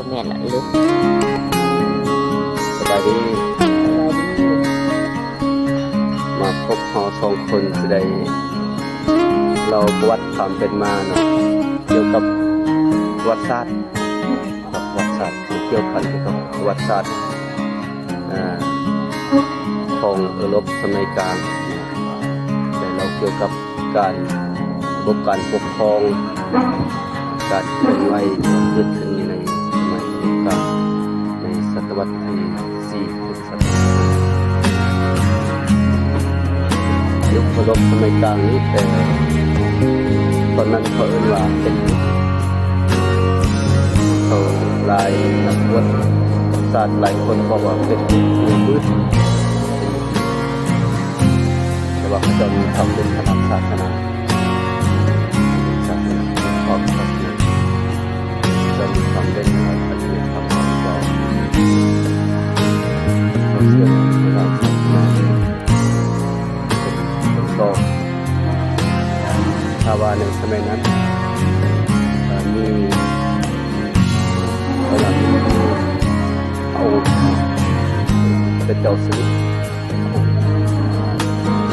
ก็แม่นละลึกสบายดีมาพบเราสองคนจะได้เราประวัติความเป็นมาเนาะเกี่ยวกับประวัติศาสตร์เกี่ยวกับประวัติศาสตร์ของยุโรปสมัยกลางแต่เราเกี่ยวกับการระบบการปกครองการเคลื่อนไหวเกิดขึ้นในสมัยยุคกลางในศตวรรษที่4ถึงศตวรรษยุคยุโรปสมัยกลางนี้แต่ตอนนั้นเขาเรียกว่าเป็นเขาหลายนักวิทยาศาสตร์หลายคนบอกว่าเป็นมืดแต่ว่าเขาจะมีทำเป็นทางศาสนาความศาสนาจะมีความเป็นอะไรปฏิบัติธรรมของเราเขาเชื่อในทางศาสนาเป็นต้นถ้าว่าในสมัยนั้นมีเวลาที่เอาเป็นเจ้าสิริ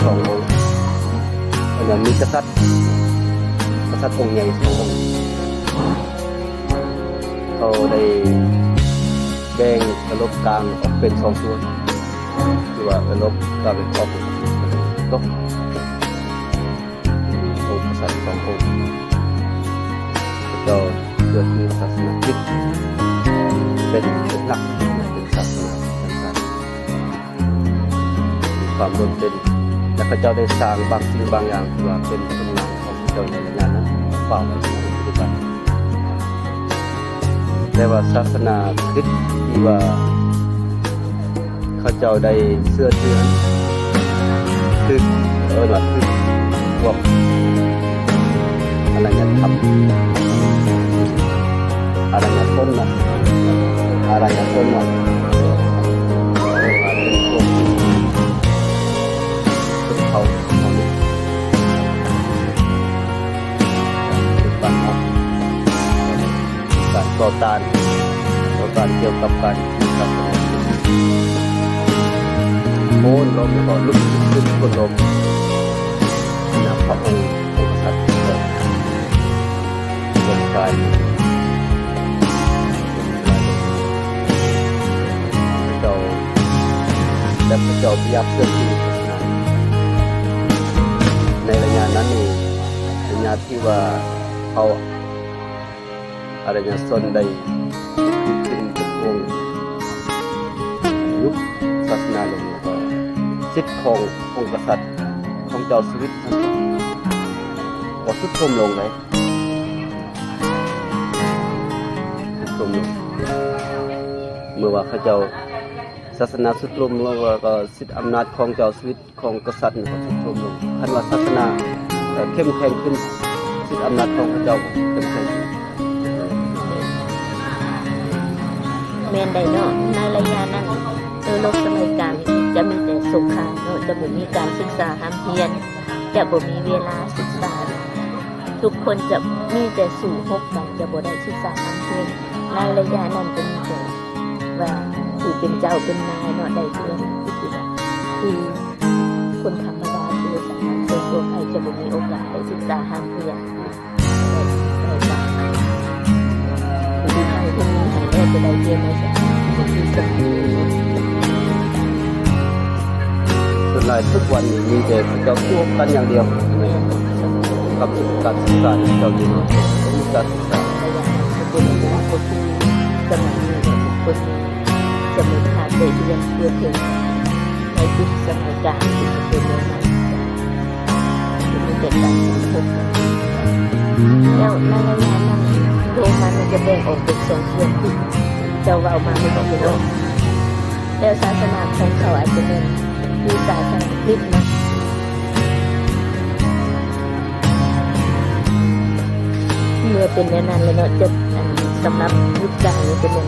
สององค์แล้วมีกษัตริย์องค์ใหญ่สององค์เขาได้แบ่งระบบกลางออกเป็น2ส่วนคือว่าระบบกลางเป็นออกตกองค์กษัตริย์2องค์ก็เกิดมีศาสนาคริสต์เป็นหลักเป็นศาสนามีความโดดเด่นและพระเจ้าได้สร้างบางสิ่งบางอย่างที่ว่าเป็นตำนานของพระเจ้าในระยะนั้นเฝ้าไว้ในปัจจุบันแต่ว่าศาสนาคริสต์ที่ว่าเขาเจ้าได้เชื่อถือคือว่าคือพวกอารยธรรมอารยชนเนาะเป็นพวกเขาการต่อต้านเกี่ยวกับการศาสนาโค่นล้มก็ลุกขึ้นคนล้มนะพระองค์กษัตริย์ลงกายพระเจ้าและพระเจ้าพยับเสื่อมที่ในระยะนั้นนี่ระยะที่ว่าเขาอารยชนได้ขึ้นเป็นวงยุคศาสนาลงแล้วก็สิทธิขององค์กษัตริย์ของเจ้าชีวิตก็สุดโทรมลงเลยสุดโทรมลงเมื่อว่าเขาเจ้าศาสนาสุดโทรมลงก็สิทธิอำนาจของเจ้าชีวิตของกษัตริย์ก็สุดโทรมลงคันว่าศาสนาเข้มแข็งขึ้นสิทธิอำนาจของพระเจ้าเข้มแข็งแม่นได้เนาะในระยะนั้นโลกสมัยกลางจะมีแต่สงครามเนาะจะบ่มีการศึกษาห้ามเพียรจะบ่มีเวลาศึกษาทุกคนจะมีแต่สู่ฮกกันจะบ่ได้ศึกษาห้ามเพียรในระยะนั้นเป็นแต่ว่าผู้เป็นเจ้าเป็นนายเนาะได้เพียงคือคนธรรมดาคือสามัญชนทั่วไปจะบ่มีโอกาสได้ศึกษาห้ามเพียรจะได้เรียนในสถานที่สำคัญส่วนหลายทุกวันนี้มีแต่เจ้าตัวกันอย่างเดียวกับการศึกษาเจ้าอยู่มีการศึกษาคนที่สมัยนี้คนจะมีทางได้เรียนเพื่อถึงในยุคสมัยกลางที่เป็นเรื่องนั้นจะมีแต่การสังคมแล้วในระยะนั้นโลกมันจะแบ่งออกเป็น2ส่วนที่เจ้าเอามาไม่ต้องเป็นโลกแล้วศาสนาของเขาอาจจะเป็นคือศาสนาคริสต์นะเมื่อเป็นแน่นอนเลยเนาะจะสำหรับยุคกลางนี่เป็นยัง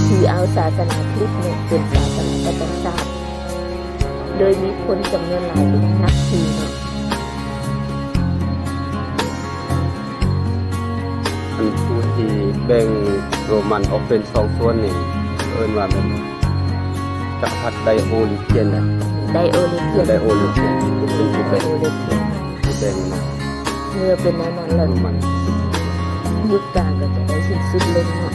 คือเอาศาสนาคริสต์เนี่ยเป็นศาสนาประจำชาติโดยมีคนจำนวนหลายนับถือเนาะ ผู้ที่แบ่งโรมันออกเป็นสองส่วนนี่เอิ้นว่าเป็นจักรพรรดิไดโอลิเทียนนะ ไดโอลิเทียน ไดโอลิเทียนเป็นผู้ ได แบ่ง โอลิเทียน แบ่งมา เมื่อเป็นนั้นแล้ว โรมัน ยุคกลางก็จะได้สิ้นสุดลงเนาะ